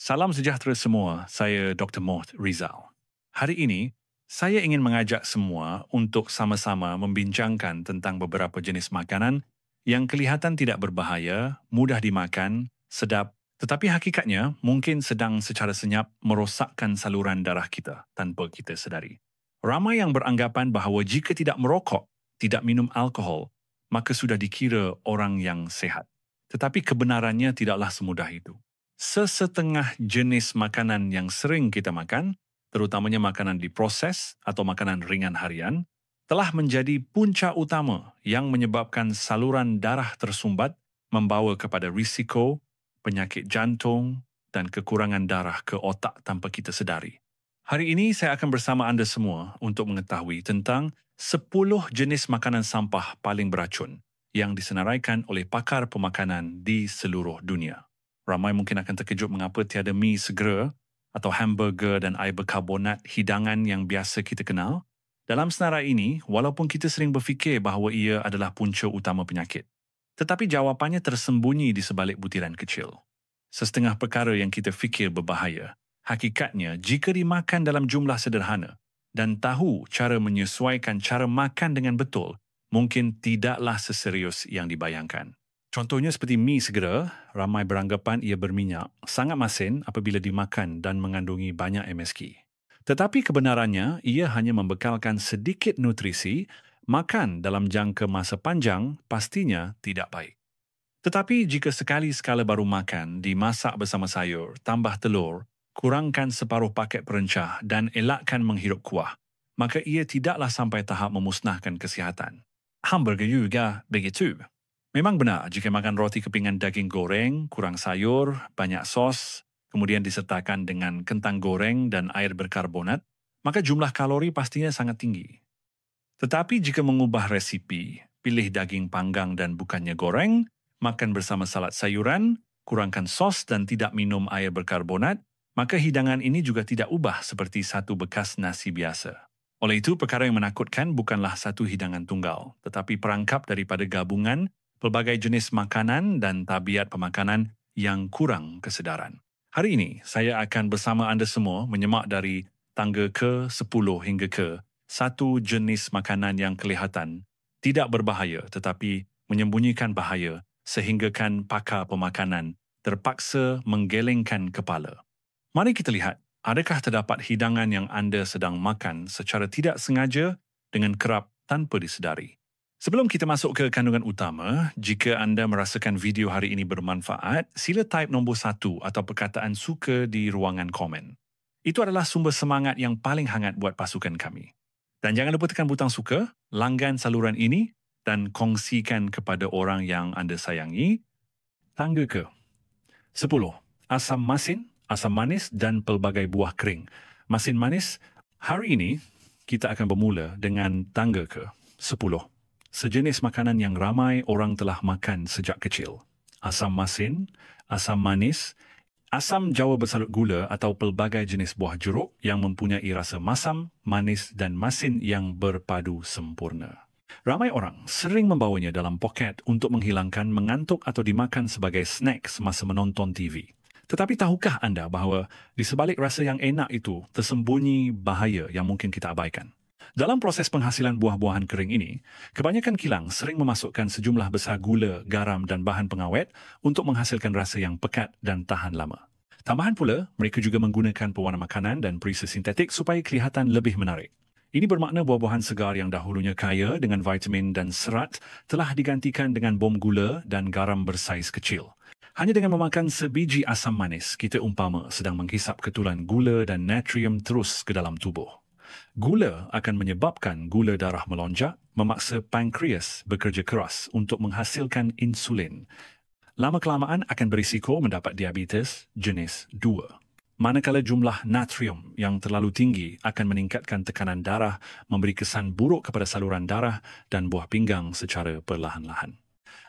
Salam sejahtera semua, saya Dr. Mohd Rizal. Hari ini, saya ingin mengajak semua untuk sama-sama membincangkan tentang beberapa jenis makanan yang kelihatan tidak berbahaya, mudah dimakan, sedap, tetapi hakikatnya mungkin sedang secara senyap merosakkan saluran darah kita tanpa kita sedari. Ramai yang beranggapan bahawa jika tidak merokok, tidak minum alkohol, maka sudah dikira orang yang sehat. Tetapi kebenarannya tidaklah semudah itu. Sesetengah jenis makanan yang sering kita makan, terutamanya makanan diproses atau makanan ringan harian, telah menjadi punca utama yang menyebabkan saluran darah tersumbat, membawa kepada risiko penyakit jantung dan kekurangan darah ke otak tanpa kita sedari. Hari ini saya akan bersama anda semua untuk mengetahui tentang 10 jenis makanan sampah paling beracun yang disenaraikan oleh pakar pemakanan di seluruh dunia. Ramai mungkin akan terkejut mengapa tiada mi segera atau hamburger dan air berkarbonat hidangan yang biasa kita kenal. Dalam senarai ini, walaupun kita sering berfikir bahawa ia adalah punca utama penyakit, tetapi jawapannya tersembunyi di sebalik butiran kecil. Setengah perkara yang kita fikir berbahaya, hakikatnya jika dimakan dalam jumlah sederhana dan tahu cara menyesuaikan cara makan dengan betul, mungkin tidaklah seserius yang dibayangkan. Contohnya seperti mi segera, ramai beranggapan ia berminyak, sangat masin apabila dimakan dan mengandungi banyak MSG. Tetapi kebenarannya, ia hanya membekalkan sedikit nutrisi, makan dalam jangka masa panjang pastinya tidak baik. Tetapi jika sekali-sekala baru makan, dimasak bersama sayur, tambah telur, kurangkan separuh paket perencah dan elakkan menghirup kuah, maka ia tidaklah sampai tahap memusnahkan kesihatan. Hamburger juga begitu. Memang benar jika makan roti kepingan daging goreng, kurang sayur, banyak sos, kemudian disertakan dengan kentang goreng dan air berkarbonat, maka jumlah kalori pastinya sangat tinggi. Tetapi jika mengubah resipi, pilih daging panggang dan bukannya goreng, makan bersama salad sayuran, kurangkan sos dan tidak minum air berkarbonat, maka hidangan ini juga tidak ubah seperti satu bekas nasi biasa. Oleh itu, perkara yang menakutkan bukanlah satu hidangan tunggal, tetapi perangkap daripada gabungan pelbagai jenis makanan dan tabiat pemakanan yang kurang kesedaran. Hari ini, saya akan bersama anda semua menyemak dari tangga ke-10 hingga ke satu jenis makanan yang kelihatan tidak berbahaya tetapi menyembunyikan bahaya sehinggakan pakar pemakanan terpaksa menggelengkan kepala. Mari kita lihat, adakah terdapat hidangan yang anda sedang makan secara tidak sengaja dengan kerap tanpa disedari? Sebelum kita masuk ke kandungan utama, jika anda merasakan video hari ini bermanfaat, sila type nombor 1 atau perkataan suka di ruangan komen. Itu adalah sumber semangat yang paling hangat buat pasukan kami. Dan jangan lupa tekan butang suka, langgan saluran ini dan kongsikan kepada orang yang anda sayangi. Tangga ke 10. Asam masin, asam manis dan pelbagai buah kering. Masin manis, hari ini kita akan bermula dengan tangga ke 10. Sejenis makanan yang ramai orang telah makan sejak kecil. Asam masin, asam manis, asam jawa bersalut gula atau pelbagai jenis buah jeruk yang mempunyai rasa masam, manis dan masin yang berpadu sempurna. Ramai orang sering membawanya dalam poket untuk menghilangkan mengantuk atau dimakan sebagai snack semasa menonton TV. Tetapi tahukah anda bahawa di sebalik rasa yang enak itu tersembunyi bahaya yang mungkin kita abaikan? Dalam proses penghasilan buah-buahan kering ini, kebanyakan kilang sering memasukkan sejumlah besar gula, garam dan bahan pengawet untuk menghasilkan rasa yang pekat dan tahan lama. Tambahan pula, mereka juga menggunakan pewarna makanan dan perisa sintetik supaya kelihatan lebih menarik. Ini bermakna buah-buahan segar yang dahulunya kaya dengan vitamin dan serat telah digantikan dengan bom gula dan garam bersaiz kecil. Hanya dengan memakan sebiji asam manis, kita umpama sedang menghisap ketulan gula dan natrium terus ke dalam tubuh. Gula akan menyebabkan gula darah melonjak, memaksa pankreas bekerja keras untuk menghasilkan insulin. Lama-kelamaan akan berisiko mendapat diabetes jenis 2. Manakala jumlah natrium yang terlalu tinggi akan meningkatkan tekanan darah, memberi kesan buruk kepada saluran darah dan buah pinggang secara perlahan-lahan.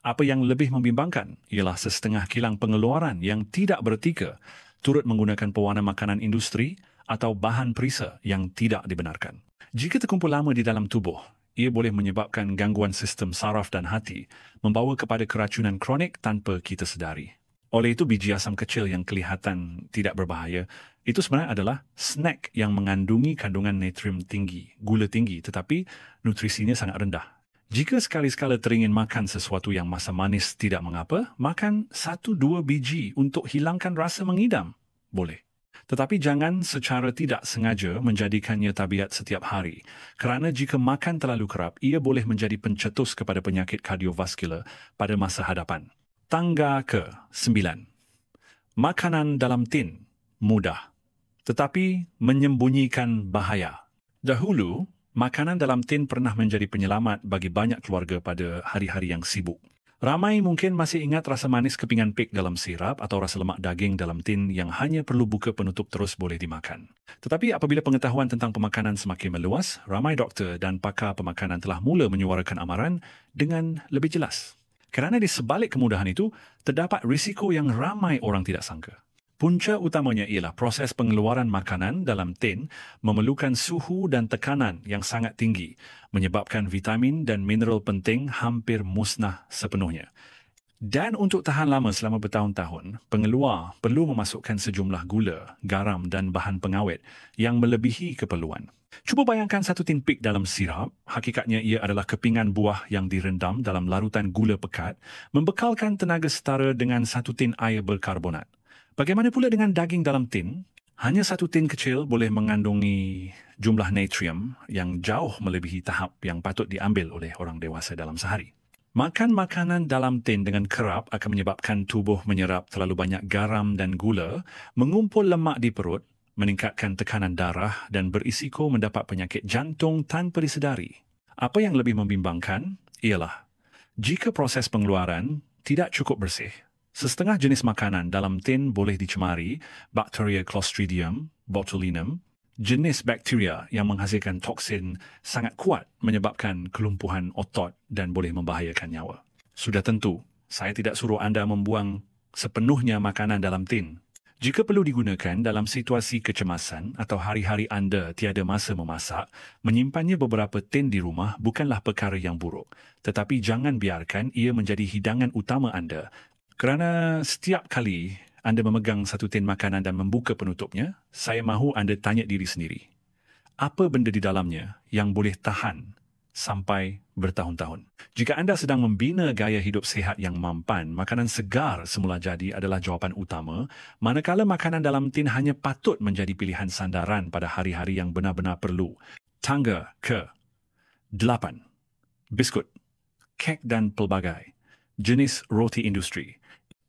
Apa yang lebih membimbangkan ialah setengah kilang pengeluaran yang tidak beretika turut menggunakan pewarna makanan industri atau bahan perisa yang tidak dibenarkan. Jika terkumpul lama di dalam tubuh, ia boleh menyebabkan gangguan sistem saraf dan hati, membawa kepada keracunan kronik tanpa kita sedari. Oleh itu, biji asam kecil yang kelihatan tidak berbahaya, itu sebenarnya adalah snack yang mengandungi kandungan natrium tinggi, gula tinggi, tetapi nutrisinya sangat rendah. Jika sekali-sekala teringin makan sesuatu yang masa manis tidak mengapa, makan 1-2 biji untuk hilangkan rasa mengidam. Boleh. Tetapi jangan secara tidak sengaja menjadikannya tabiat setiap hari, kerana jika makan terlalu kerap, ia boleh menjadi pencetus kepada penyakit kardiovaskular pada masa hadapan. Tangga ke-9. Makanan dalam tin mudah, tetapi menyembunyikan bahaya. Dahulu, makanan dalam tin pernah menjadi penyelamat bagi banyak keluarga pada hari-hari yang sibuk. Ramai mungkin masih ingat rasa manis kepingan pig dalam sirap atau rasa lemak daging dalam tin yang hanya perlu buka penutup terus boleh dimakan. Tetapi apabila pengetahuan tentang pemakanan semakin meluas, ramai doktor dan pakar pemakanan telah mula menyuarakan amaran dengan lebih jelas. Kerana di sebalik kemudahan itu, terdapat risiko yang ramai orang tidak sangka. Punca utamanya ialah proses pengeluaran makanan dalam tin memerlukan suhu dan tekanan yang sangat tinggi, menyebabkan vitamin dan mineral penting hampir musnah sepenuhnya. Dan untuk tahan lama selama bertahun-tahun, pengeluar perlu memasukkan sejumlah gula, garam dan bahan pengawet yang melebihi keperluan. Cuba bayangkan 1 tin pig dalam sirap, hakikatnya ia adalah kepingan buah yang direndam dalam larutan gula pekat, membekalkan tenaga setara dengan 1 tin air berkarbonat. Bagaimana pula dengan daging dalam tin? Hanya 1 tin kecil boleh mengandungi jumlah natrium yang jauh melebihi tahap yang patut diambil oleh orang dewasa dalam sehari. Makan makanan dalam tin dengan kerap akan menyebabkan tubuh menyerap terlalu banyak garam dan gula, mengumpul lemak di perut, meningkatkan tekanan darah dan berisiko mendapat penyakit jantung tanpa disedari. Apa yang lebih membimbangkan ialah jika proses pengeluaran tidak cukup bersih, setengah jenis makanan dalam tin boleh dicemari bakteria Clostridium botulinum, jenis bakteria yang menghasilkan toksin sangat kuat menyebabkan kelumpuhan otot dan boleh membahayakan nyawa. Sudah tentu, saya tidak suruh anda membuang sepenuhnya makanan dalam tin. Jika perlu digunakan dalam situasi kecemasan atau hari-hari anda tiada masa memasak, menyimpannya beberapa tin di rumah bukanlah perkara yang buruk. Tetapi jangan biarkan ia menjadi hidangan utama anda. Kerana setiap kali anda memegang 1 tin makanan dan membuka penutupnya, saya mahu anda tanya diri sendiri, apa benda di dalamnya yang boleh tahan sampai bertahun-tahun? Jika anda sedang membina gaya hidup sihat yang mampan, makanan segar semula jadi adalah jawapan utama, manakala makanan dalam tin hanya patut menjadi pilihan sandaran pada hari-hari yang benar-benar perlu. Tangga ke-8. Biskut, kek dan pelbagai jenis roti industri.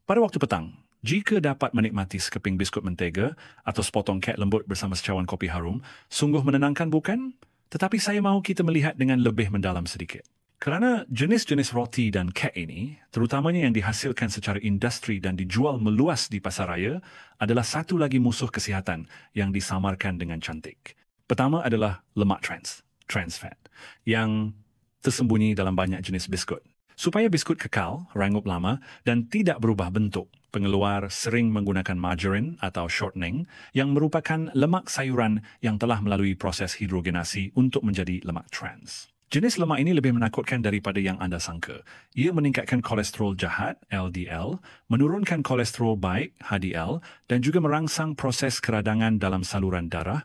Pada waktu petang, jika dapat menikmati sekeping biskut mentega atau sepotong kek lembut bersama secawan kopi harum, sungguh menenangkan bukan? Tetapi saya mahu kita melihat dengan lebih mendalam sedikit. Kerana jenis-jenis roti dan kek ini, terutamanya yang dihasilkan secara industri dan dijual meluas di pasar raya, adalah satu lagi musuh kesihatan yang disamarkan dengan cantik. Pertama adalah lemak trans fat, yang tersembunyi dalam banyak jenis biskut. Supaya biskut kekal, rangup lama dan tidak berubah bentuk, pengeluar sering menggunakan margarine atau shortening yang merupakan lemak sayuran yang telah melalui proses hidrogenasi untuk menjadi lemak trans. Jenis lemak ini lebih menakutkan daripada yang anda sangka. Ia meningkatkan kolesterol jahat, LDL, menurunkan kolesterol baik, HDL, dan juga merangsang proses keradangan dalam saluran darah,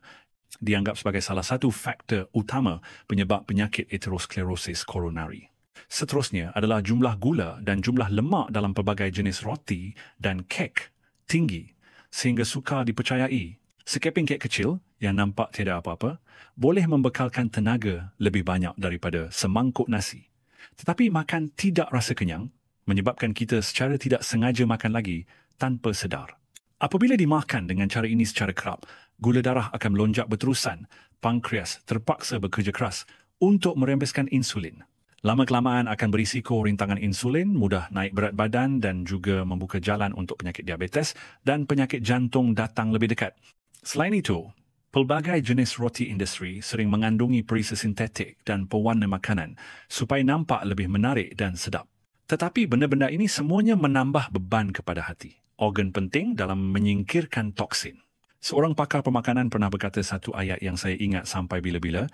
dianggap sebagai salah satu faktor utama penyebab penyakit aterosklerosis koronari. Seterusnya adalah jumlah gula dan jumlah lemak dalam pelbagai jenis roti dan kek tinggi sehingga sukar dipercayai. Sekeping kek kecil yang nampak tiada apa-apa boleh membekalkan tenaga lebih banyak daripada semangkuk nasi. Tetapi makan tidak rasa kenyang menyebabkan kita secara tidak sengaja makan lagi tanpa sedar. Apabila dimakan dengan cara ini secara kerap, gula darah akan melonjak berterusan. Pankreas terpaksa bekerja keras untuk merembeskan insulin. Lama-kelamaan akan berisiko rintangan insulin, mudah naik berat badan dan juga membuka jalan untuk penyakit diabetes dan penyakit jantung datang lebih dekat. Selain itu, pelbagai jenis roti industri sering mengandungi perisa sintetik dan pewarna makanan supaya nampak lebih menarik dan sedap. Tetapi benda-benda ini semuanya menambah beban kepada hati, organ penting dalam menyingkirkan toksin. Seorang pakar pemakanan pernah berkata satu ayat yang saya ingat sampai bila-bila,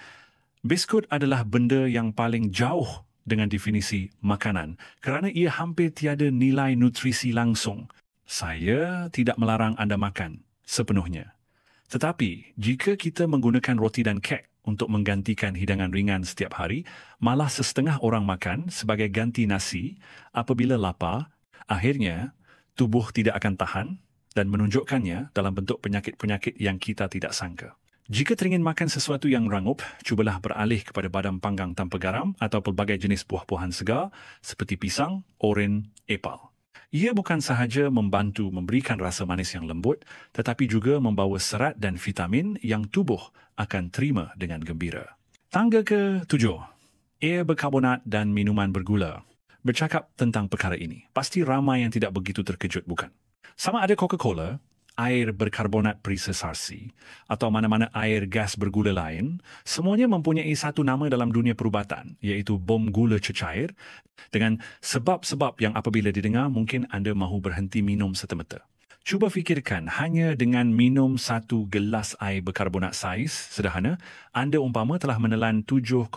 biskut adalah benda yang paling jauh dengan definisi makanan kerana ia hampir tiada nilai nutrisi langsung. Saya tidak melarang anda makan sepenuhnya. Tetapi, jika kita menggunakan roti dan kek untuk menggantikan hidangan ringan setiap hari, malah setengah orang makan sebagai ganti nasi apabila lapar, akhirnya tubuh tidak akan tahan dan menunjukkannya dalam bentuk penyakit-penyakit yang kita tidak sangka. Jika teringin makan sesuatu yang rangup, cubalah beralih kepada badam panggang tanpa garam atau pelbagai jenis buah-buahan segar seperti pisang, oren, epal. Ia bukan sahaja membantu memberikan rasa manis yang lembut, tetapi juga membawa serat dan vitamin yang tubuh akan terima dengan gembira. Tangga ke-7. Air berkarbonat dan minuman bergula. Bercakap tentang perkara ini, pasti ramai yang tidak begitu terkejut, bukan? Sama ada Coca-Cola, air berkarbonat perisa sarsi, atau mana-mana air gas bergula lain, semuanya mempunyai satu nama dalam dunia perubatan, iaitu bom gula cecair, dengan sebab-sebab yang apabila didengar mungkin anda mahu berhenti minum serta-merta. Cuba fikirkan, hanya dengan minum satu gelas air berkarbonat saiz sederhana, anda umpama telah menelan 7,8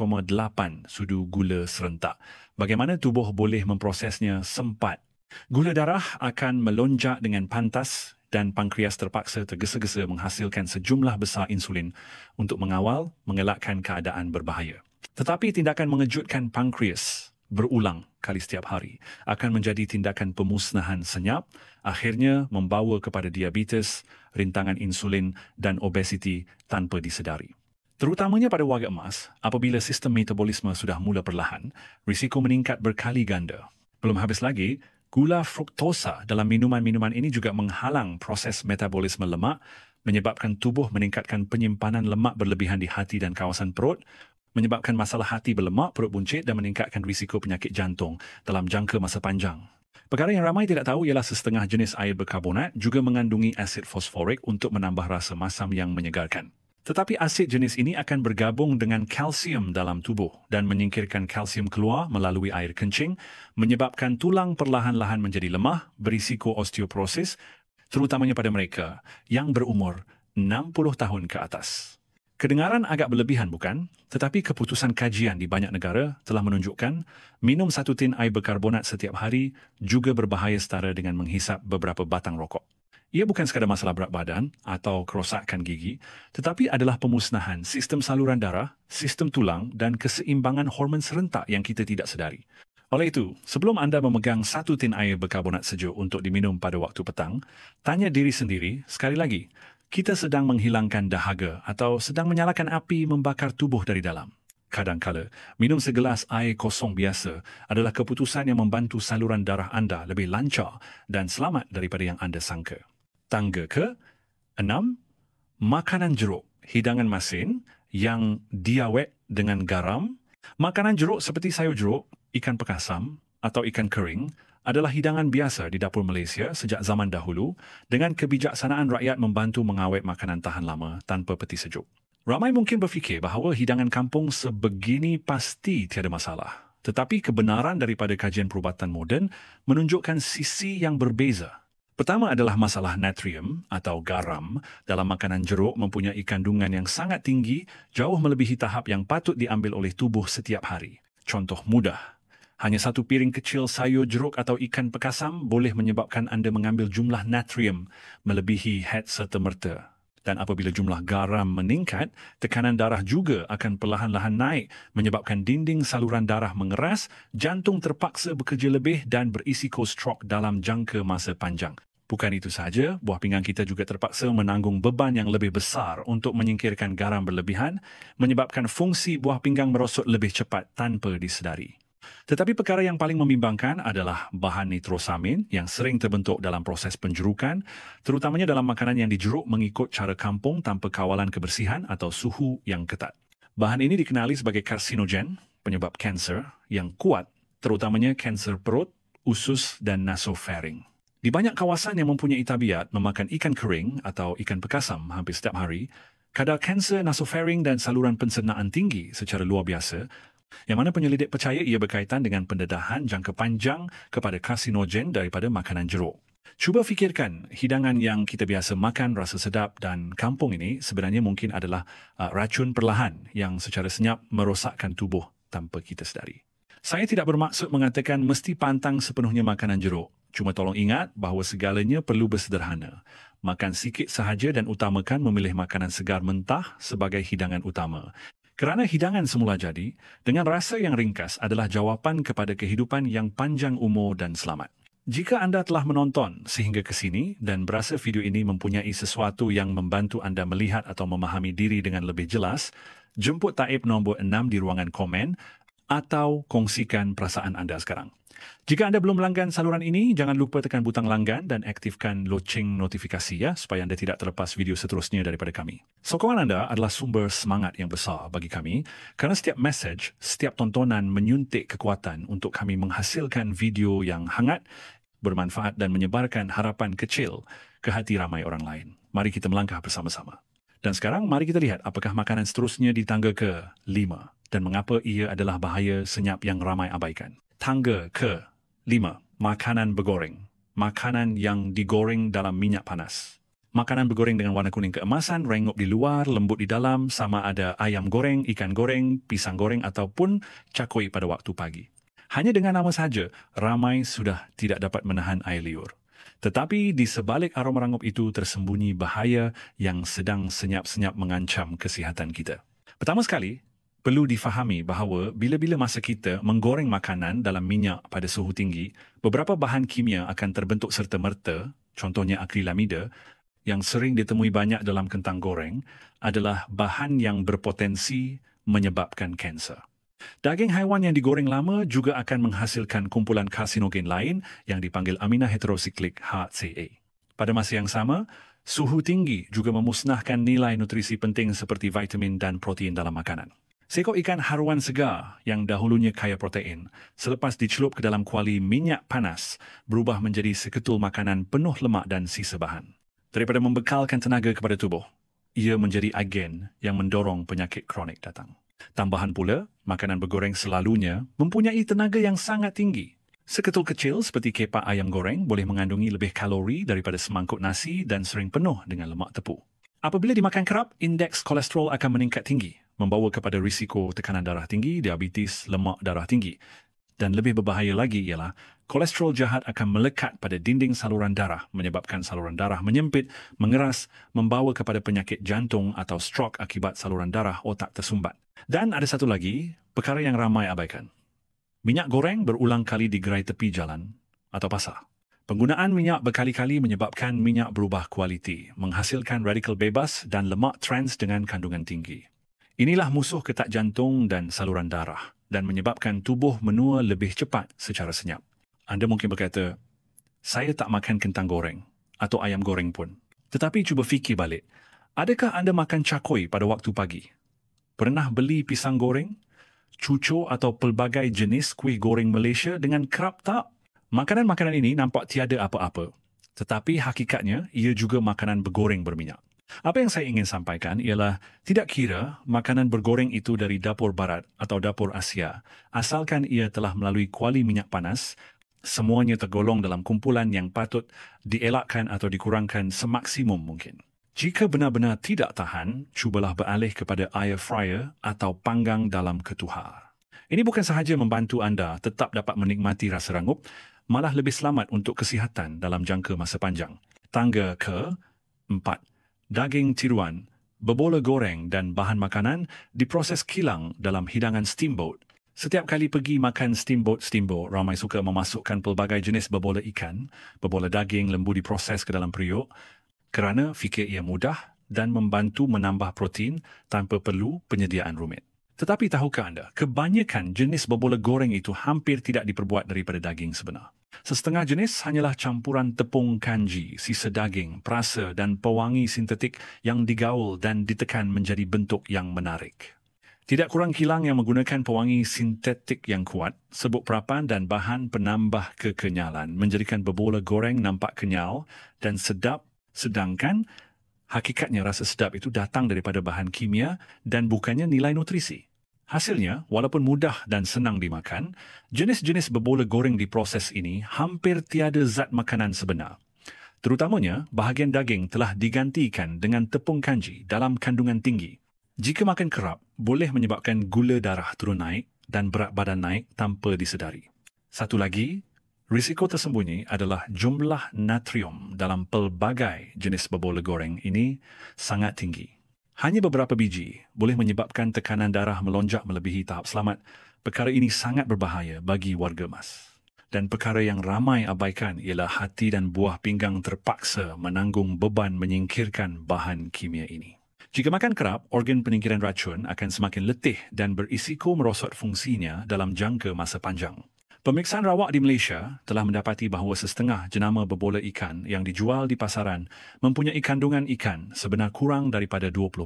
sudu gula serentak. Bagaimana tubuh boleh memprosesnya sempat? Gula darah akan melonjak dengan pantas dan pankreas terpaksa tergesa-gesa menghasilkan sejumlah besar insulin untuk mengawal mengelakkan keadaan berbahaya. Tetapi tindakan mengejutkan pankreas berulang kali setiap hari akan menjadi tindakan pemusnahan senyap, akhirnya membawa kepada diabetes, rintangan insulin dan obesiti tanpa disedari. Terutamanya pada warga emas, apabila sistem metabolisme sudah mula perlahan, risiko meningkat berkali ganda. Belum habis lagi, gula fruktosa dalam minuman-minuman ini juga menghalang proses metabolisme lemak, menyebabkan tubuh meningkatkan penyimpanan lemak berlebihan di hati dan kawasan perut, menyebabkan masalah hati berlemak, perut buncit dan meningkatkan risiko penyakit jantung dalam jangka masa panjang. Perkara yang ramai tidak tahu ialah setengah jenis air berkarbonat juga mengandungi asid fosforik untuk menambah rasa masam yang menyegarkan. Tetapi asid jenis ini akan bergabung dengan kalsium dalam tubuh dan menyingkirkan kalsium keluar melalui air kencing, menyebabkan tulang perlahan-lahan menjadi lemah, berisiko osteoporosis, terutamanya pada mereka yang berumur 60 tahun ke atas. Kedengaran agak berlebihan, bukan? Tetapi keputusan kajian di banyak negara telah menunjukkan minum satu tin air berkarbonat setiap hari juga berbahaya setara dengan menghisap beberapa batang rokok. Ia bukan sekadar masalah berat badan atau kerosakan gigi, tetapi adalah pemusnahan sistem saluran darah, sistem tulang dan keseimbangan hormon serentak yang kita tidak sedari. Oleh itu, sebelum anda memegang satu tin air berkarbonat sejuk untuk diminum pada waktu petang, tanya diri sendiri sekali lagi, kita sedang menghilangkan dahaga atau sedang menyalakan api membakar tubuh dari dalam. Kadang-kala, minum segelas air kosong biasa adalah keputusan yang membantu saluran darah anda lebih lancar dan selamat daripada yang anda sangka. Tangga ke-6. Makanan jeruk, hidangan masin yang diawet dengan garam. Makanan jeruk seperti sayur jeruk, ikan pekasam atau ikan kering adalah hidangan biasa di dapur Malaysia sejak zaman dahulu dengan kebijaksanaan rakyat membantu mengawet makanan tahan lama tanpa peti sejuk. Ramai mungkin berfikir bahawa hidangan kampung sebegini pasti tiada masalah. Tetapi kebenaran daripada kajian perubatan moden menunjukkan sisi yang berbeza. Pertama adalah masalah natrium atau garam dalam makanan jeruk mempunyai kandungan yang sangat tinggi, jauh melebihi tahap yang patut diambil oleh tubuh setiap hari. Contoh mudah. Hanya satu piring kecil sayur jeruk atau ikan pekasam boleh menyebabkan anda mengambil jumlah natrium melebihi had serta-merta. Dan apabila jumlah garam meningkat, tekanan darah juga akan perlahan-lahan naik, menyebabkan dinding saluran darah mengeras, jantung terpaksa bekerja lebih dan berisiko strok dalam jangka masa panjang. Bukan itu sahaja, buah pinggang kita juga terpaksa menanggung beban yang lebih besar untuk menyingkirkan garam berlebihan, menyebabkan fungsi buah pinggang merosot lebih cepat tanpa disedari. Tetapi perkara yang paling membimbangkan adalah bahan nitrosamin yang sering terbentuk dalam proses penjerukan, terutamanya dalam makanan yang dijeruk mengikut cara kampung tanpa kawalan kebersihan atau suhu yang ketat. Bahan ini dikenali sebagai karsinogen, penyebab kanser yang kuat, terutamanya kanser perut, usus dan nasofaring. Di banyak kawasan yang mempunyai tabiat memakan ikan kering atau ikan pekasam hampir setiap hari, kadar kanser nasofaring dan saluran pencernaan tinggi secara luar biasa, yang mana penyelidik percaya ia berkaitan dengan pendedahan jangka panjang kepada karsinogen daripada makanan jeruk. Cuba fikirkan, hidangan yang kita biasa makan rasa sedap dan kampung ini sebenarnya mungkin adalah racun perlahan yang secara senyap merosakkan tubuh tanpa kita sedari. Saya tidak bermaksud mengatakan mesti pantang sepenuhnya makanan jeruk. Cuma tolong ingat bahawa segalanya perlu bersederhana. Makan sikit sahaja dan utamakan memilih makanan segar mentah sebagai hidangan utama. Kerana hidangan semula jadi, dengan rasa yang ringkas adalah jawapan kepada kehidupan yang panjang umur dan selamat. Jika anda telah menonton sehingga ke sini dan berasa video ini mempunyai sesuatu yang membantu anda melihat atau memahami diri dengan lebih jelas, jemput taib nombor 6 di ruangan komen atau kongsikan perasaan anda sekarang. Jika anda belum langgan saluran ini, jangan lupa tekan butang langgan dan aktifkan loceng notifikasi ya, supaya anda tidak terlepas video seterusnya daripada kami. Sokongan anda adalah sumber semangat yang besar bagi kami, kerana setiap message, setiap tontonan menyuntik kekuatan untuk kami menghasilkan video yang hangat, bermanfaat dan menyebarkan harapan kecil ke hati ramai orang lain. Mari kita melangkah bersama-sama. Dan sekarang, mari kita lihat apakah makanan seterusnya di tangga ke-5 dan mengapa ia adalah bahaya senyap yang ramai abaikan. Tangga ke-5, makanan bergoreng. Makanan yang digoreng dalam minyak panas. Makanan bergoreng dengan warna kuning keemasan, rengup di luar, lembut di dalam, sama ada ayam goreng, ikan goreng, pisang goreng ataupun cakoi pada waktu pagi. Hanya dengan nama saja, ramai sudah tidak dapat menahan air liur. Tetapi di sebalik aroma rangup itu tersembunyi bahaya yang sedang senyap-senyap mengancam kesihatan kita. Pertama sekali, perlu difahami bahawa bila-bila masa kita menggoreng makanan dalam minyak pada suhu tinggi, beberapa bahan kimia akan terbentuk serta-merta, contohnya akrilamida, yang sering ditemui banyak dalam kentang goreng, adalah bahan yang berpotensi menyebabkan kanser. Daging haiwan yang digoreng lama juga akan menghasilkan kumpulan karsinogen lain yang dipanggil amina heterosiklik HCA. Pada masa yang sama, suhu tinggi juga memusnahkan nilai nutrisi penting seperti vitamin dan protein dalam makanan. Seekor ikan haruan segar yang dahulunya kaya protein, selepas dicelup ke dalam kuali minyak panas, berubah menjadi seketul makanan penuh lemak dan sisa bahan. Daripada membekalkan tenaga kepada tubuh, ia menjadi agen yang mendorong penyakit kronik datang. Tambahan pula, makanan bergoreng selalunya mempunyai tenaga yang sangat tinggi. Seketul kecil seperti kepak ayam goreng boleh mengandungi lebih kalori daripada semangkuk nasi dan sering penuh dengan lemak tepu. Apabila dimakan kerap, indeks kolesterol akan meningkat tinggi, membawa kepada risiko tekanan darah tinggi, diabetes, lemak darah tinggi. Dan lebih berbahaya lagi ialah kolesterol jahat akan melekat pada dinding saluran darah, menyebabkan saluran darah menyempit, mengeras, membawa kepada penyakit jantung atau stroke akibat saluran darah otak tersumbat. Dan ada satu lagi, perkara yang ramai abaikan. Minyak goreng berulang kali digerai tepi jalan atau pasar. Penggunaan minyak berkali-kali menyebabkan minyak berubah kualiti, menghasilkan radikal bebas dan lemak trans dengan kandungan tinggi. Inilah musuh ketak jantung dan saluran darah dan menyebabkan tubuh menua lebih cepat secara senyap. Anda mungkin berkata, saya tak makan kentang goreng atau ayam goreng pun. Tetapi cuba fikir balik, adakah anda makan cakoi pada waktu pagi? Pernah beli pisang goreng, cucur atau pelbagai jenis kuih goreng Malaysia dengan kerap tak? Makanan-makanan ini nampak tiada apa-apa. Tetapi hakikatnya, ia juga makanan bergoreng berminyak. Apa yang saya ingin sampaikan ialah tidak kira makanan bergoreng itu dari dapur barat atau dapur Asia, asalkan ia telah melalui kuali minyak panas, semuanya tergolong dalam kumpulan yang patut dielakkan atau dikurangkan semaksimum mungkin. Jika benar-benar tidak tahan, cubalah beralih kepada air fryer atau panggang dalam ketuhar. Ini bukan sahaja membantu anda tetap dapat menikmati rasa rangup, malah lebih selamat untuk kesihatan dalam jangka masa panjang. Tangga ke-4. Daging tiruan, berbola goreng dan bahan makanan diproses kilang dalam hidangan steamboat. Setiap kali pergi makan steamboat, ramai suka memasukkan pelbagai jenis berbola ikan, berbola daging lembu diproses ke dalam periuk, kerana fikir ia mudah dan membantu menambah protein tanpa perlu penyediaan rumit. Tetapi tahukah anda, kebanyakan jenis berbola goreng itu hampir tidak diperbuat daripada daging sebenar. Sesetengah jenis hanyalah campuran tepung kanji, sisa daging, perasa dan pewangi sintetik yang digaul dan ditekan menjadi bentuk yang menarik. Tidak kurang kilang yang menggunakan pewangi sintetik yang kuat, serbuk perapan dan bahan penambah kekenyalan menjadikan berbola goreng nampak kenyal dan sedap. Sedangkan, hakikatnya rasa sedap itu datang daripada bahan kimia dan bukannya nilai nutrisi. Hasilnya, walaupun mudah dan senang dimakan, jenis-jenis berbola goreng diproses ini hampir tiada zat makanan sebenar. Terutamanya, bahagian daging telah digantikan dengan tepung kanji dalam kandungan tinggi. Jika makan kerap, boleh menyebabkan gula darah turun naik dan berat badan naik tanpa disedari. Satu lagi, Risiko tersembunyi adalah jumlah natrium dalam pelbagai jenis berbola goreng ini sangat tinggi. Hanya beberapa biji boleh menyebabkan tekanan darah melonjak melebihi tahap selamat. Perkara ini sangat berbahaya bagi warga emas. Dan perkara yang ramai abaikan ialah hati dan buah pinggang terpaksa menanggung beban menyingkirkan bahan kimia ini. Jika makan kerap, organ penyingkiran racun akan semakin letih dan berisiko merosot fungsinya dalam jangka masa panjang. Pemeriksaan rawak di Malaysia telah mendapati bahawa setengah jenama berbola ikan yang dijual di pasaran mempunyai kandungan ikan sebenar kurang daripada 20%.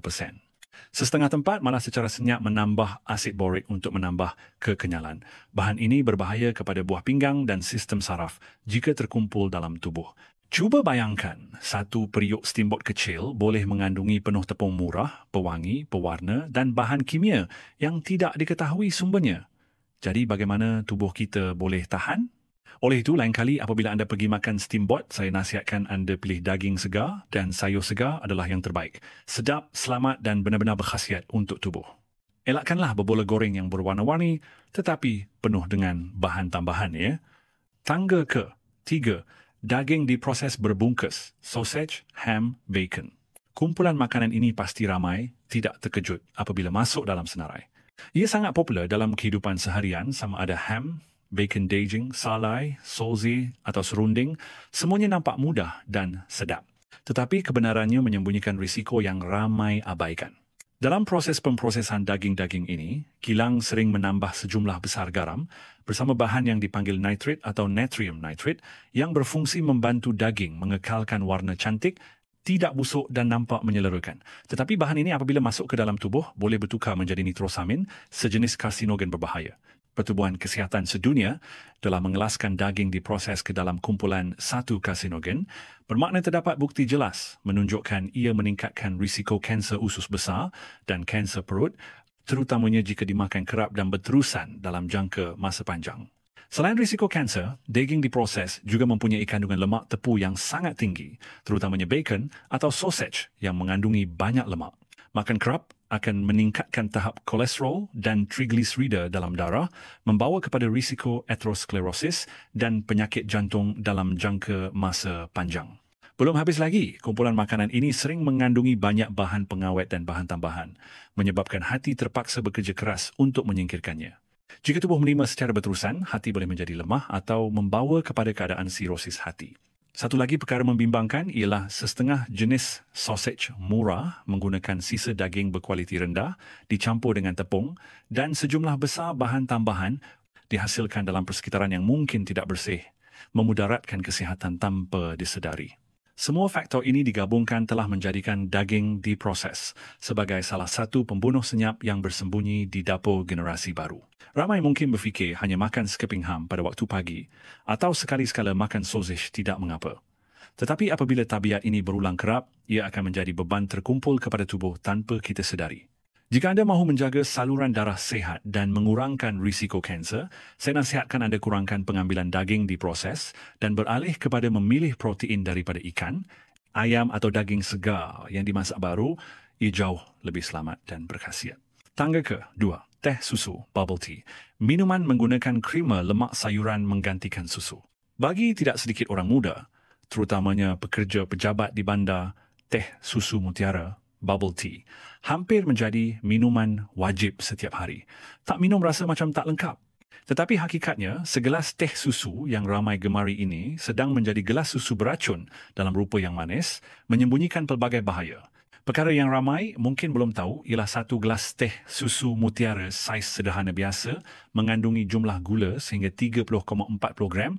Setengah tempat malah secara senyap menambah asid borik untuk menambah kekenyalan. Bahan ini berbahaya kepada buah pinggang dan sistem saraf jika terkumpul dalam tubuh. Cuba bayangkan, satu periuk steamboat kecil boleh mengandungi penuh tepung murah, pewangi, pewarna dan bahan kimia yang tidak diketahui sumbernya. Jadi bagaimana tubuh kita boleh tahan? Oleh itu, lain kali apabila anda pergi makan steamboat, saya nasihatkan anda pilih daging segar dan sayur segar adalah yang terbaik. Sedap, selamat dan benar-benar berkhasiat untuk tubuh. Elakkanlah berbola goreng yang berwarna-warni tetapi penuh dengan bahan tambahan, ya. Tangga ke-3, daging diproses berbungkus, sausage, ham, bacon. Kumpulan makanan ini pasti ramai tidak terkejut apabila masuk dalam senarai. Ia sangat popular dalam kehidupan seharian, sama ada ham, bacon daging, salai, solzi atau serunding, semuanya nampak mudah dan sedap. Tetapi kebenarannya menyembunyikan risiko yang ramai abaikan. Dalam proses pemprosesan daging-daging ini, kilang sering menambah sejumlah besar garam bersama bahan yang dipanggil nitrit atau natrium nitrate yang berfungsi membantu daging mengekalkan warna cantik, tidak busuk dan nampak menyelerakan. Tetapi bahan ini apabila masuk ke dalam tubuh boleh bertukar menjadi nitrosamin, sejenis karsinogen berbahaya. Pertubuhan Kesihatan Sedunia telah mengelaskan daging diproses ke dalam kumpulan satu karsinogen, bermakna terdapat bukti jelas menunjukkan ia meningkatkan risiko kanser usus besar dan kanser perut, terutamanya jika dimakan kerap dan berterusan dalam jangka masa panjang. Selain risiko kanser, daging diproses juga mempunyai kandungan lemak tepu yang sangat tinggi, terutamanya bacon atau sausage yang mengandungi banyak lemak. Makan kerap akan meningkatkan tahap kolesterol dan trigliserida dalam darah, membawa kepada risiko aterosklerosis dan penyakit jantung dalam jangka masa panjang. Belum habis lagi, kumpulan makanan ini sering mengandungi banyak bahan pengawet dan bahan tambahan, menyebabkan hati terpaksa bekerja keras untuk menyingkirkannya. Jika tubuh menerima secara berterusan, hati boleh menjadi lemah atau membawa kepada keadaan sirosis hati. Satu lagi perkara membimbangkan ialah setengah jenis sausage murah menggunakan sisa daging berkualiti rendah dicampur dengan tepung dan sejumlah besar bahan tambahan dihasilkan dalam persekitaran yang mungkin tidak bersih, memudaratkan kesihatan tanpa disedari. Semua faktor ini digabungkan telah menjadikan daging diproses sebagai salah satu pembunuh senyap yang bersembunyi di dapur generasi baru. Ramai mungkin berfikir hanya makan sekeping ham pada waktu pagi atau sekali-sekala makan sausage tidak mengapa. Tetapi apabila tabiat ini berulang kerap, ia akan menjadi beban terkumpul kepada tubuh tanpa kita sedari. Jika anda mahu menjaga saluran darah sihat dan mengurangkan risiko kanser, saya nasihatkan anda kurangkan pengambilan daging diproses dan beralih kepada memilih protein daripada ikan, ayam atau daging segar yang dimasak baru, ia jauh lebih selamat dan berkhasiat. Tangga ke-2, teh susu, bubble tea. Minuman menggunakan krima lemak sayuran menggantikan susu. Bagi tidak sedikit orang muda, terutamanya pekerja pejabat di bandar, teh susu mutiara, bubble tea, hampir menjadi minuman wajib setiap hari. Tak minum rasa macam tak lengkap. Tetapi hakikatnya, segelas teh susu yang ramai gemari ini sedang menjadi gelas susu beracun dalam rupa yang manis, menyembunyikan pelbagai bahaya. Perkara yang ramai mungkin belum tahu ialah satu gelas teh susu mutiara saiz sederhana biasa mengandungi jumlah gula sehingga 30,40 gram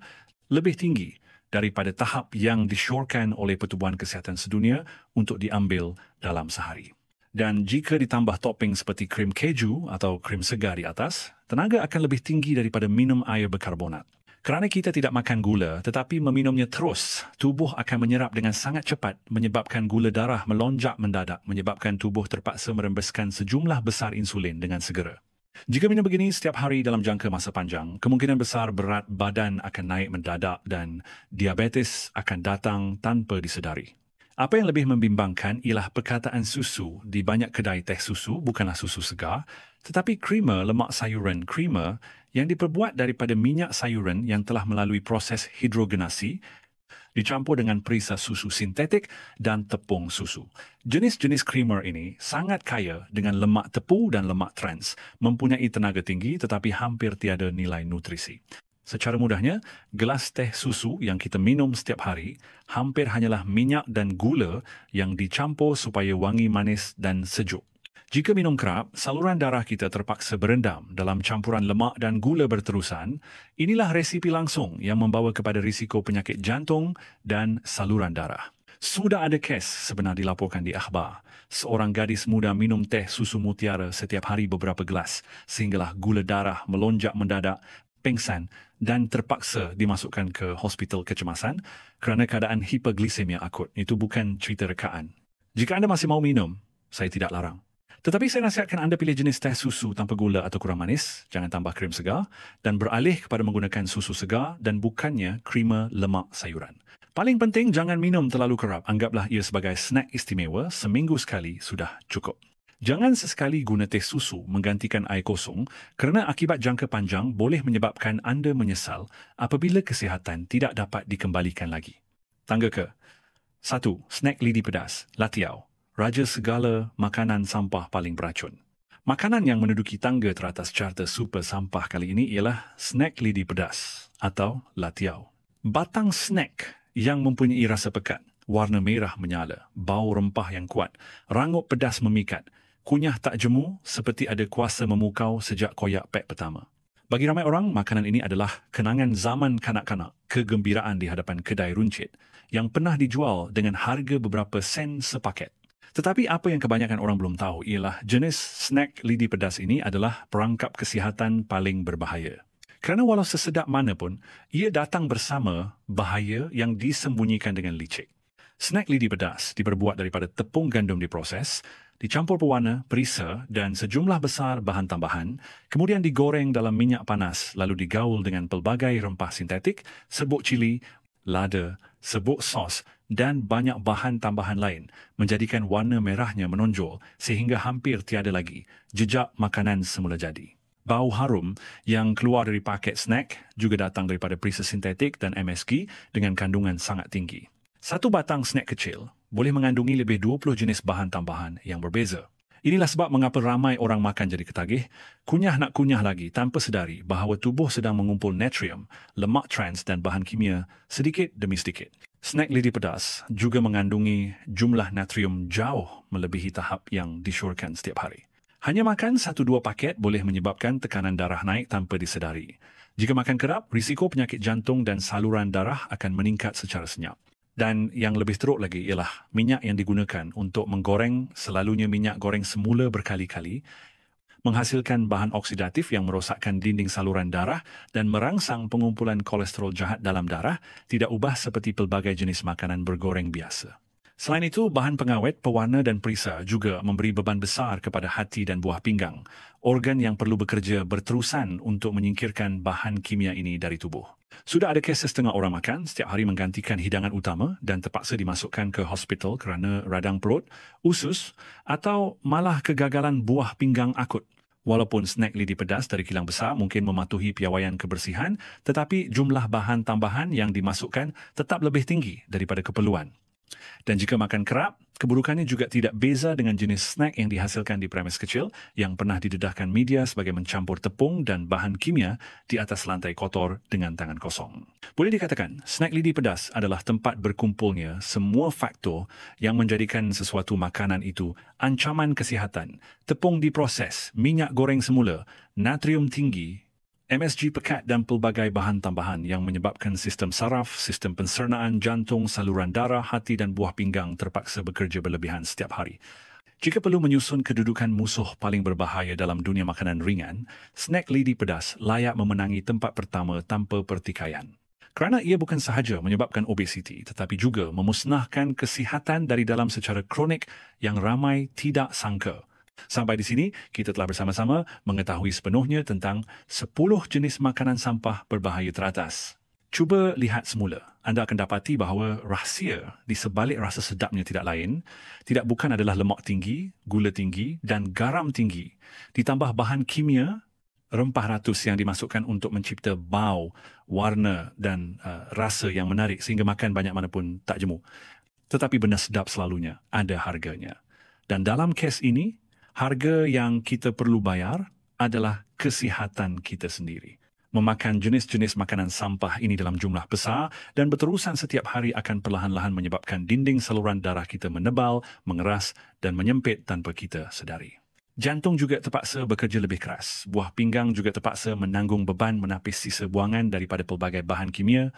lebih tinggi daripada tahap yang disyorkan oleh Pertubuhan Kesihatan Sedunia untuk diambil dalam sehari. Dan jika ditambah topping seperti krim keju atau krim segar di atas, tenaga akan lebih tinggi daripada minum air berkarbonat. Kerana kita tidak makan gula tetapi meminumnya terus, tubuh akan menyerap dengan sangat cepat menyebabkan gula darah melonjak mendadak, menyebabkan tubuh terpaksa merembeskan sejumlah besar insulin dengan segera. Jika minum begini setiap hari dalam jangka masa panjang, kemungkinan besar berat badan akan naik mendadak dan diabetes akan datang tanpa disedari. Apa yang lebih membimbangkan ialah perkataan susu di banyak kedai teh susu bukanlah susu segar, tetapi creamer lemak sayuran creamer yang diperbuat daripada minyak sayuran yang telah melalui proses hidrogenasi dicampur dengan perisa susu sintetik dan tepung susu. Jenis-jenis creamer ini sangat kaya dengan lemak tepu dan lemak trans, mempunyai tenaga tinggi tetapi hampir tiada nilai nutrisi. Secara mudahnya, gelas teh susu yang kita minum setiap hari hampir hanyalah minyak dan gula yang dicampur supaya wangi manis dan sejuk. Jika minum kerap, saluran darah kita terpaksa berendam dalam campuran lemak dan gula berterusan. Inilah resipi langsung yang membawa kepada risiko penyakit jantung dan saluran darah. Sudah ada kes sebenar dilaporkan di akhbar. Seorang gadis muda minum teh susu mutiara setiap hari beberapa gelas, sehinggalah gula darah melonjak mendadak, pingsan dan terpaksa dimasukkan ke hospital kecemasan kerana keadaan hiperglisemia akut. Itu bukan cerita rekaan. Jika anda masih mau minum, saya tidak larang. Tetapi saya nasihatkan anda pilih jenis teh susu tanpa gula atau kurang manis, jangan tambah krim segar, dan beralih kepada menggunakan susu segar dan bukannya creamer lemak sayuran. Paling penting, jangan minum terlalu kerap. Anggaplah ia sebagai snack istimewa, seminggu sekali sudah cukup. Jangan sesekali guna teh susu menggantikan air kosong kerana akibat jangka panjang boleh menyebabkan anda menyesal apabila kesihatan tidak dapat dikembalikan lagi. Tangga ke 1. Snack lidi pedas, latiau. Raja segala makanan sampah paling beracun. Makanan yang menduduki tangga teratas carta super sampah kali ini ialah snack lidi pedas atau latiau. Batang snack yang mempunyai rasa pekat, warna merah menyala, bau rempah yang kuat, rangup pedas memikat, kunyah tak jemu seperti ada kuasa memukau sejak koyak pek pertama. Bagi ramai orang, makanan ini adalah kenangan zaman kanak-kanak, kegembiraan di hadapan kedai runcit yang pernah dijual dengan harga beberapa sen sepaket. Tetapi apa yang kebanyakan orang belum tahu ialah jenis snack lidi pedas ini adalah perangkap kesihatan paling berbahaya. Kerana walau sesedap mana pun, ia datang bersama bahaya yang disembunyikan dengan licik. Snack lidi pedas diperbuat daripada tepung gandum diproses, dicampur pewarna, perisa dan sejumlah besar bahan tambahan, kemudian digoreng dalam minyak panas lalu digaul dengan pelbagai rempah sintetik, serbuk cili, lada, serbuk sos dan banyak bahan tambahan lain menjadikan warna merahnya menonjol sehingga hampir tiada lagi jejak makanan semula jadi. Bau harum yang keluar dari paket snack juga datang daripada perisa sintetik dan MSG dengan kandungan sangat tinggi. Satu batang snack kecil boleh mengandungi lebih 20 jenis bahan tambahan yang berbeza. Inilah sebab mengapa ramai orang makan jadi ketagih, kunyah nak kunyah lagi tanpa sedari bahawa tubuh sedang mengumpul natrium, lemak trans dan bahan kimia sedikit demi sedikit. Snack lidi pedas juga mengandungi jumlah natrium jauh melebihi tahap yang disyorkan setiap hari. Hanya makan 1-2 paket boleh menyebabkan tekanan darah naik tanpa disedari. Jika makan kerap, risiko penyakit jantung dan saluran darah akan meningkat secara senyap. Dan yang lebih teruk lagi ialah minyak yang digunakan untuk menggoreng selalunya minyak goreng semula berkali-kali, menghasilkan bahan oksidatif yang merosakkan dinding saluran darah dan merangsang pengumpulan kolesterol jahat dalam darah, tidak ubah seperti pelbagai jenis makanan bergoreng biasa. Selain itu, bahan pengawet, pewarna dan perisa juga memberi beban besar kepada hati dan buah pinggang, organ yang perlu bekerja berterusan untuk menyingkirkan bahan kimia ini dari tubuh. Sudah ada kes setengah orang makan setiap hari menggantikan hidangan utama dan terpaksa dimasukkan ke hospital kerana radang perut, usus atau malah kegagalan buah pinggang akut. Walaupun snack lidi pedas dari kilang besar mungkin mematuhi piawaian kebersihan, tetapi jumlah bahan tambahan yang dimasukkan tetap lebih tinggi daripada keperluan. Dan jika makan kerap, keburukannya juga tidak beza dengan jenis snack yang dihasilkan di premis kecil yang pernah didedahkan media sebagai mencampur tepung dan bahan kimia di atas lantai kotor dengan tangan kosong. Boleh dikatakan, snack lidi pedas adalah tempat berkumpulnya semua faktor yang menjadikan sesuatu makanan itu ancaman kesihatan, tepung diproses, minyak goreng semula, natrium tinggi, MSG pekat dan pelbagai bahan tambahan yang menyebabkan sistem saraf, sistem pencernaan, jantung, saluran darah, hati dan buah pinggang terpaksa bekerja berlebihan setiap hari. Jika perlu menyusun kedudukan musuh paling berbahaya dalam dunia makanan ringan, snack lidi pedas layak memenangi tempat pertama tanpa pertikaian. Kerana ia bukan sahaja menyebabkan obesiti tetapi juga memusnahkan kesihatan dari dalam secara kronik yang ramai tidak sangka. Sampai di sini, kita telah bersama-sama mengetahui sepenuhnya tentang 10 jenis makanan sampah berbahaya teratas. Cuba lihat semula. Anda akan dapati bahawa rahsia di sebalik rasa sedapnya tidak lain, tidak bukan adalah lemak tinggi, gula tinggi dan garam tinggi, ditambah bahan kimia, rempah ratus yang dimasukkan untuk mencipta bau, warna dan rasa yang menarik sehingga makan banyak mana pun tak jemu. Tetapi benda sedap selalunya ada harganya. Dan dalam kes ini, harga yang kita perlu bayar adalah kesihatan kita sendiri. Memakan jenis-jenis makanan sampah ini dalam jumlah besar dan berterusan setiap hari akan perlahan-lahan menyebabkan dinding saluran darah kita menebal, mengeras dan menyempit tanpa kita sedari. Jantung juga terpaksa bekerja lebih keras. Buah pinggang juga terpaksa menanggung beban menapis sisa buangan daripada pelbagai bahan kimia,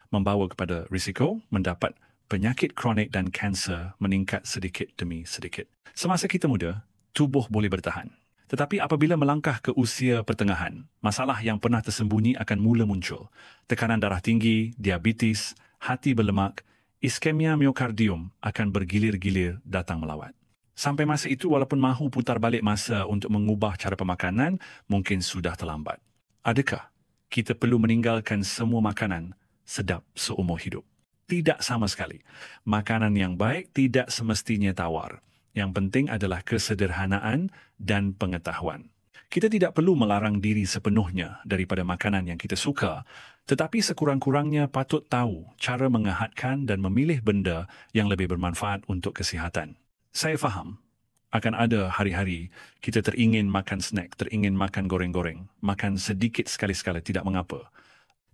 membawa kepada risiko mendapat penyakit kronik dan kanser meningkat sedikit demi sedikit. Semasa kita muda, tubuh boleh bertahan. Tetapi apabila melangkah ke usia pertengahan, masalah yang pernah tersembunyi akan mula muncul. Tekanan darah tinggi, diabetes, hati berlemak, iskemia miokardium akan bergilir-gilir datang melawat. Sampai masa itu, walaupun mahu putar balik masa untuk mengubah cara pemakanan, mungkin sudah terlambat. Adakah kita perlu meninggalkan semua makanan sedap seumur hidup? Tidak sama sekali. Makanan yang baik tidak semestinya tawar. Yang penting adalah kesederhanaan dan pengetahuan. Kita tidak perlu melarang diri sepenuhnya daripada makanan yang kita suka, tetapi sekurang-kurangnya patut tahu cara mengehatkan dan memilih benda yang lebih bermanfaat untuk kesihatan. Saya faham, akan ada hari-hari kita teringin makan snack, teringin makan goreng-goreng, makan sedikit sekali-sekala tidak mengapa.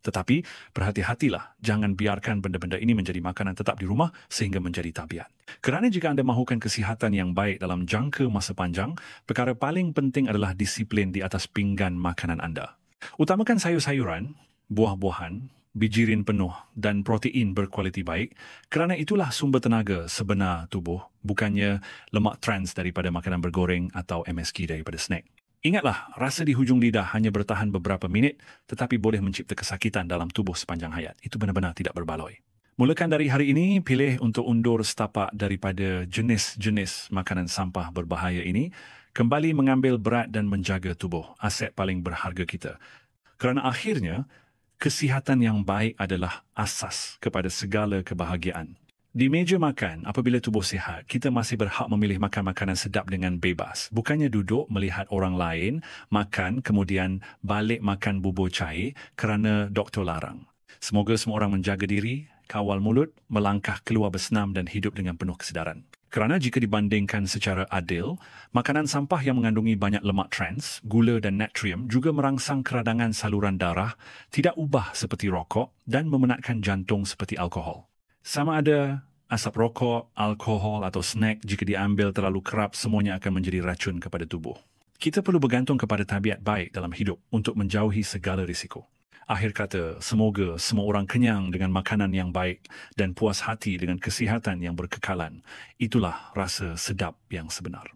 Tetapi berhati-hatilah, jangan biarkan benda-benda ini menjadi makanan tetap di rumah sehingga menjadi tabiat. Kerana jika anda mahukan kesihatan yang baik dalam jangka masa panjang, perkara paling penting adalah disiplin di atas pinggan makanan anda. Utamakan sayur-sayuran, buah-buahan, bijirin penuh dan protein berkualiti baik, kerana itulah sumber tenaga sebenar tubuh, bukannya lemak trans daripada makanan bergoreng atau MSG daripada snack. Ingatlah, rasa di hujung lidah hanya bertahan beberapa minit tetapi boleh mencipta kesakitan dalam tubuh sepanjang hayat. Itu benar-benar tidak berbaloi. Mulakan dari hari ini, pilih untuk undur setapak daripada jenis-jenis makanan sampah berbahaya ini, kembali mengambil berat dan menjaga tubuh, aset paling berharga kita. Kerana akhirnya, kesihatan yang baik adalah asas kepada segala kebahagiaan. Di meja makan, apabila tubuh sihat, kita masih berhak memilih makan makanan sedap dengan bebas. Bukannya duduk melihat orang lain makan, kemudian balik makan bubur cair kerana doktor larang. Semoga semua orang menjaga diri, kawal mulut, melangkah keluar bersenam dan hidup dengan penuh kesedaran. Kerana jika dibandingkan secara adil, makanan sampah yang mengandungi banyak lemak trans, gula dan natrium juga merangsang keradangan saluran darah, tidak ubah seperti rokok dan memenatkan jantung seperti alkohol. Sama ada asap rokok, alkohol atau snack jika diambil terlalu kerap semuanya akan menjadi racun kepada tubuh. Kita perlu bergantung kepada tabiat baik dalam hidup untuk menjauhi segala risiko. Akhir kata, semoga semua orang kenyang dengan makanan yang baik dan puas hati dengan kesihatan yang berkekalan. Itulah rasa sedap yang sebenar.